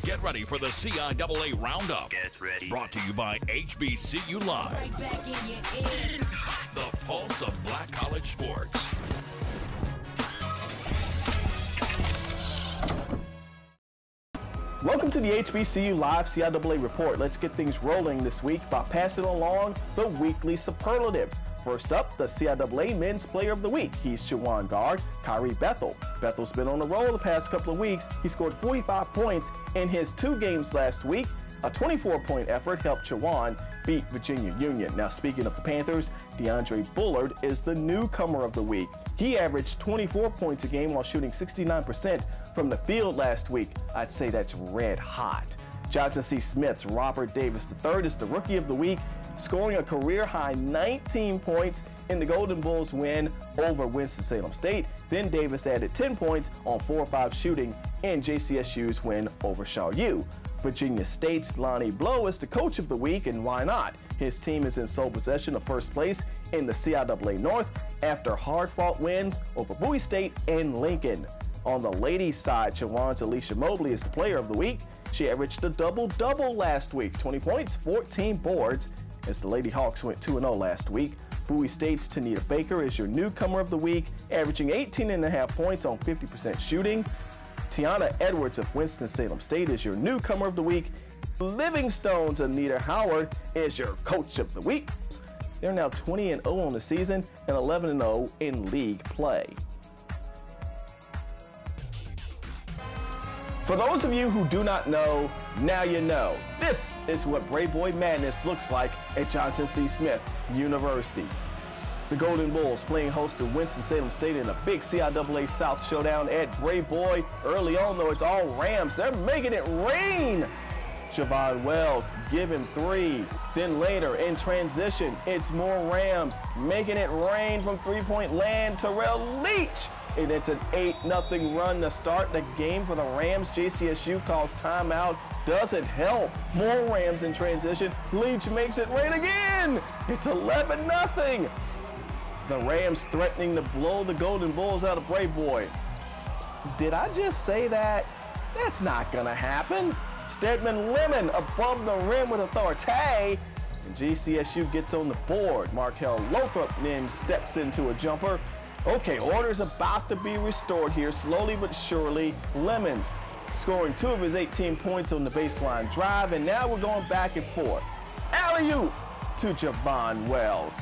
Get ready for the CIAA Roundup. Get ready. Brought to you by HBCU Live. Right back in your ear. The pulse of black college sports. Welcome to the HBCU Live CIAA Report. Let's get things rolling this week by passing along the weekly superlatives. First up, the CIAA Men's Player of the Week. He's Chawan guard Kyrie Bethel. Bethel's been on the roll the past couple of weeks. He scored 45 points in his 2 games last week. A 24-point effort helped Chawan beat Virginia Union. Now, speaking of the Panthers, DeAndre Bullard is the newcomer of the week. He averaged 24 points a game while shooting 69% from the field last week. I'd say that's red hot. Johnson C. Smith's Robert Davis III is the Rookie of the Week, scoring a career-high 19 points in the Golden Bulls win over Winston-Salem State. Then Davis added 10 points on 4-5 shooting in JCSU's win over Shaw U. Virginia State's Lonnie Blow is the Coach of the Week, and why not? His team is in sole possession of first place in the CIAA North after hard-fought wins over Bowie State and Lincoln. On the ladies' side, Chawan's Alicia Mobley is the Player of the Week. She averaged a double-double last week, 20 points, 14 boards, as the Lady Hawks went 2-0 last week. Bowie State's Tanita Baker is your newcomer of the week, averaging 18.5 points on 50% shooting. Tiana Edwards of Winston-Salem State is your newcomer of the week. Livingstone's Anita Howard is your Coach of the Week. They're now 20-0 on the season and 11-0 in league play. For those of you who do not know, now you know. This is what Brave Boy Madness looks like at Johnson C. Smith University. The Golden Bulls playing host to Winston-Salem State in a big CIAA South showdown at Brave Boy. Early on, though, it's all Rams. They're making it rain. Javon Wells giving 3. Then later in transition, it's more Rams making it rain from three-point land. Terrell Leach. And it's an 8-0 run to start the game for the Rams. JCSU calls timeout. Doesn't help. More Rams in transition. Leach makes it rain again. It's 11-0. The Rams threatening to blow the Golden Bulls out of Brave Boy. Did I just say that? That's not going to happen. Stedman Lemon above the rim with authority. And JCSU gets on the board. Markel Lothrop then steps into a jumper. Okay, order's about to be restored here, slowly but surely. Lemon scoring 2 of his 18 points on the baseline drive, and now we're going back and forth. Alley-oop to Javon Wells.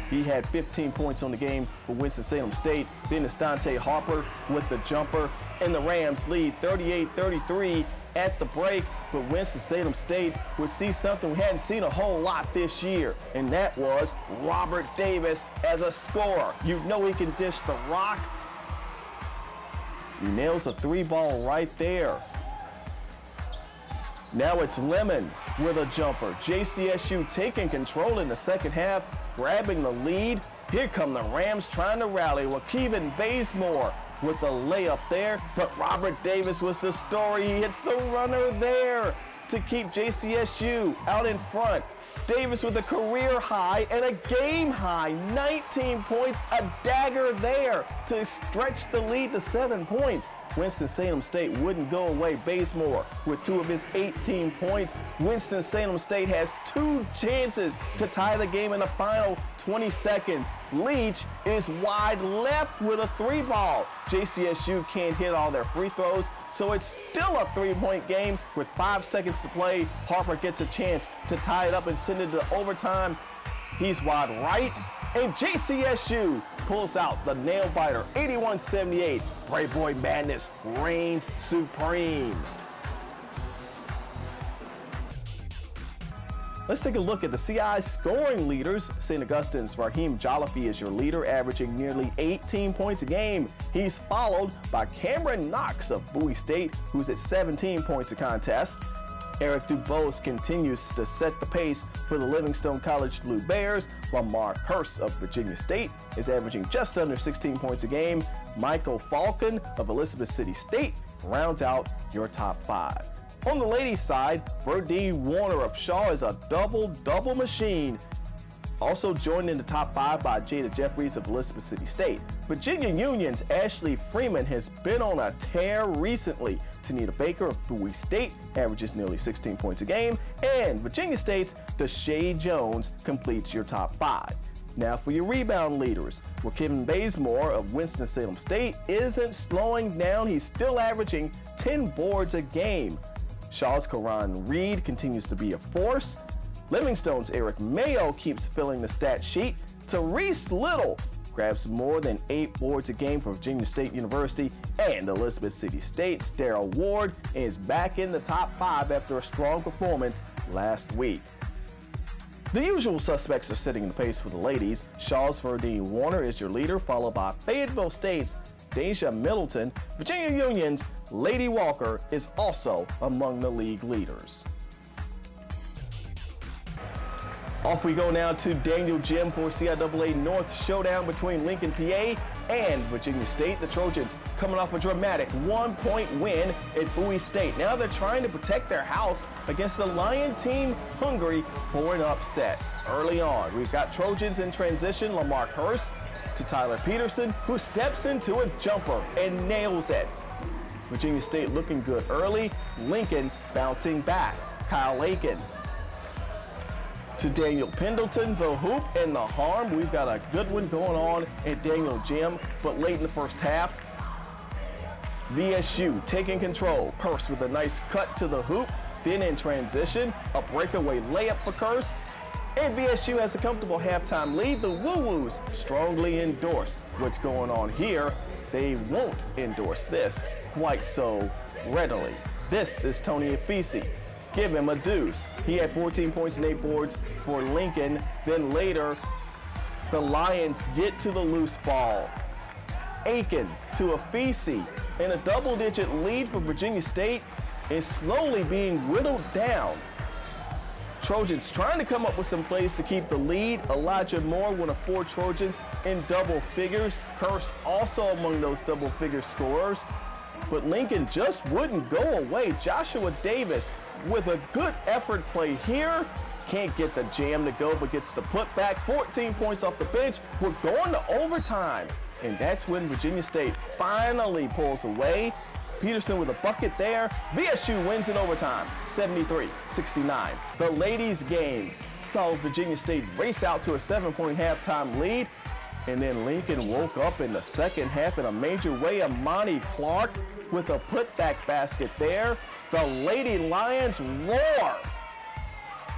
He had 15 points on the game for Winston-Salem State. Then it's Dante Harper with the jumper, and the Rams lead 38-33 at the break. But Winston-Salem State would see something we hadn't seen a whole lot this year, and that was Robert Davis as a scorer. You know he can dish the rock. He nails a 3-ball right there. Now it's Lemon with a jumper. JCSU taking control in the second half, grabbing the lead. Here come the Rams trying to rally. Kevin Bazemore with the layup there, but Robert Davis was the story. He hits the runner there to keep JCSU out in front. Davis with a career high and a game high, 19 points, a dagger there to stretch the lead to 7 points. Winston-Salem State wouldn't go away. Bazemore with 2 of his 18 points. Winston-Salem State has 2 chances to tie the game in the final 20 seconds. Leach is wide left with a 3-ball. JCSU can't hit all their free throws, so it's still a 3-point game with 5 seconds to play. Harper gets a chance to tie it up and send it to overtime. He's wide right, and JCSU pulls out the nail-biter, 81-78. Brave Boy Madness reigns supreme. Let's take a look at the CI scoring leaders. St. Augustine's Raheem Jolliffe is your leader, averaging nearly 18 points a game. He's followed by Cameron Knox of Bowie State, who's at 17 points a contest. Eric Dubose continues to set the pace for the Livingstone College Blue Bears, while Mark Hurst of Virginia State is averaging just under 16 points a game. Michael Falcon of Elizabeth City State rounds out your top 5. On the ladies' side, Verdine Warner of Shaw is a double-double machine. Also joined in the top 5 by Jada Jeffries of Elizabeth City State. Virginia Union's Ashley Freeman has been on a tear recently. Tanita Baker of Bowie State averages nearly 16 points a game, and Virginia State's Deshae Jones completes your top 5. Now for your rebound leaders, well, Kevin Bazemore of Winston-Salem State isn't slowing down. He's still averaging 10 boards a game. Shaw's Karan Reed continues to be a force. Livingstone's Eric Mayo keeps filling the stat sheet. Therese Little grabs more than 8 boards a game for Virginia State University, and Elizabeth City State's Daryl Ward is back in the top 5 after a strong performance last week. The usual suspects are setting the pace for the ladies. Shaw's Verdine Warner is your leader, followed by Fayetteville State's Deja Middleton. Virginia Union's Lady Walker is also among the league leaders. Off we go now to Daniel Jim for CIAA North showdown between Lincoln, PA and Virginia State. The Trojans coming off a dramatic 1-point win at Bowie State. Now they're trying to protect their house against the Lion team hungry for an upset. Early on, we've got Trojans in transition. Lamar Hurst to Tyler Peterson, who steps into a jumper and nails it. Virginia State looking good early. Lincoln bouncing back. Kyle Aiken to Daniel Pendleton, the hoop and the harm. We've got a good one going on at Daniel Jim, but late in the first half, VSU taking control. Curse with a nice cut to the hoop. Then in transition, a breakaway layup for Curse. And VSU has a comfortable halftime lead. The Woo-Woos strongly endorse what's going on here. They won't endorse this quite so readily. This is Tony Afisi. Give him a deuce. He had 14 points and 8 boards for Lincoln. Then later, the Lions get to the loose ball. Aiken to Afisi, and a double-digit lead for Virginia State is slowly being whittled down. Trojans trying to come up with some plays to keep the lead. Elijah Moore, one of 4 Trojans in double figures. Curse also among those double-figure scorers. But Lincoln just wouldn't go away. Joshua Davis with a good effort play here. Can't get the jam to go, but gets the putback. 14 points off the bench. We're going to overtime. And that's when Virginia State finally pulls away. Peterson with a bucket there. VSU wins in overtime, 73-69. The ladies' game saw Virginia State race out to a 7-point halftime lead. And then Lincoln woke up in the second half in a major way. Amani Clark with a putback basket there. The Lady Lions roar.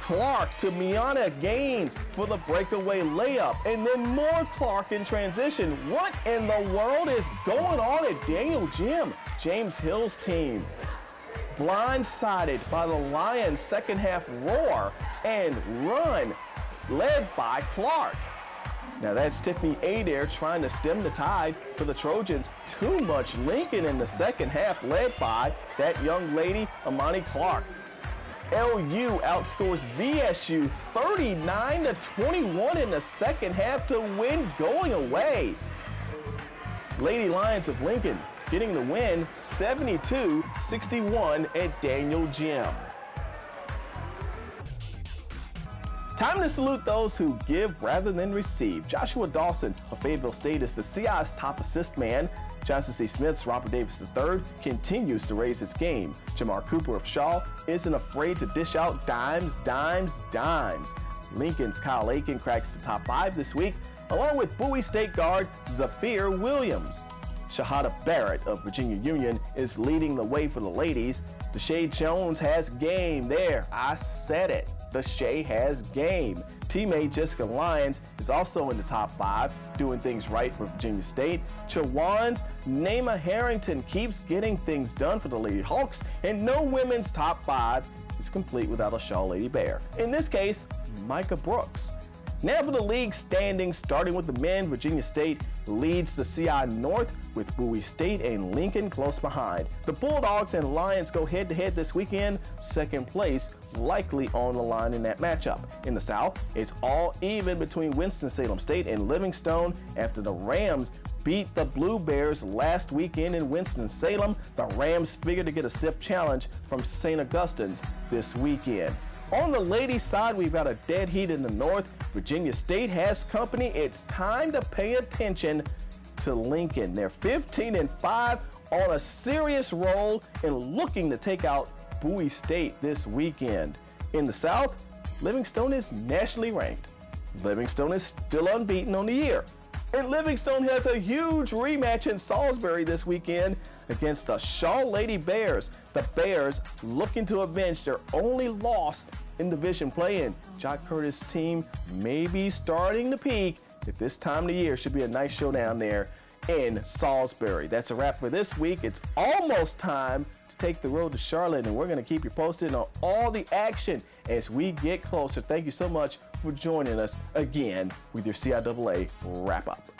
Clark to Miana Gaines for the breakaway layup. And then more Clark in transition. What in the world is going on at Daniel Jim? James Hill's team blindsided by the Lions' second half roar and run led by Clark. Now that's Tiffany Adair trying to stem the tide for the Trojans. Too much Lincoln in the second half, led by that young lady, Amani Clark. LU outscores VSU 39-21 in the second half to win going away. Lady Lions of Lincoln getting the win 72-61 at Daniel Jim. Time to salute those who give rather than receive. Joshua Dawson of Fayetteville State is the CI's top assist man. Johnson C. Smith's Robert Davis III continues to raise his game. Jamar Cooper of Shaw isn't afraid to dish out dimes, dimes, dimes. Lincoln's Kyle Aiken cracks the top 5 this week, along with Bowie State guard Zafir Williams. Shahada Barrett of Virginia Union is leading the way for the ladies. Deshae Jones has game there. I said it. Deshae has game. Teammate Jessica Lyons is also in the top 5, doing things right for Virginia State. Chawan's Naima Harrington keeps getting things done for the Lady Hawks, and no women's top 5 is complete without a Shaw Lady Bear. In this case, Micah Brooks. Now for the league standings, starting with the men, Virginia State leads the CI North with Bowie State and Lincoln close behind. The Bulldogs and Lions go head-to-head this weekend, second place likely on the line in that matchup. In the South, it's all even between Winston-Salem State and Livingstone after the Rams beat the Blue Bears last weekend in Winston-Salem. The Rams figure to get a stiff challenge from St. Augustine's this weekend. On the ladies' side, we've got a dead heat in the north. Virginia State has company. It's time to pay attention to Lincoln. They're 15-5 on a serious roll and looking to take out Bowie State this weekend. In the south, Livingstone is nationally ranked. Livingstone is still unbeaten on the year. And Livingstone has a huge rematch in Salisbury this weekend against the Shaw Lady Bears. The Bears looking to avenge their only loss in division play, and Jock Curtis' team may be starting to peak at this time of the year. Should be a nice showdown there in Salisbury. That's a wrap for this week. It's almost time to take the road to Charlotte, and we're going to keep you posted on all the action as we get closer. Thank you so much for joining us again with your CIAA wrap-up.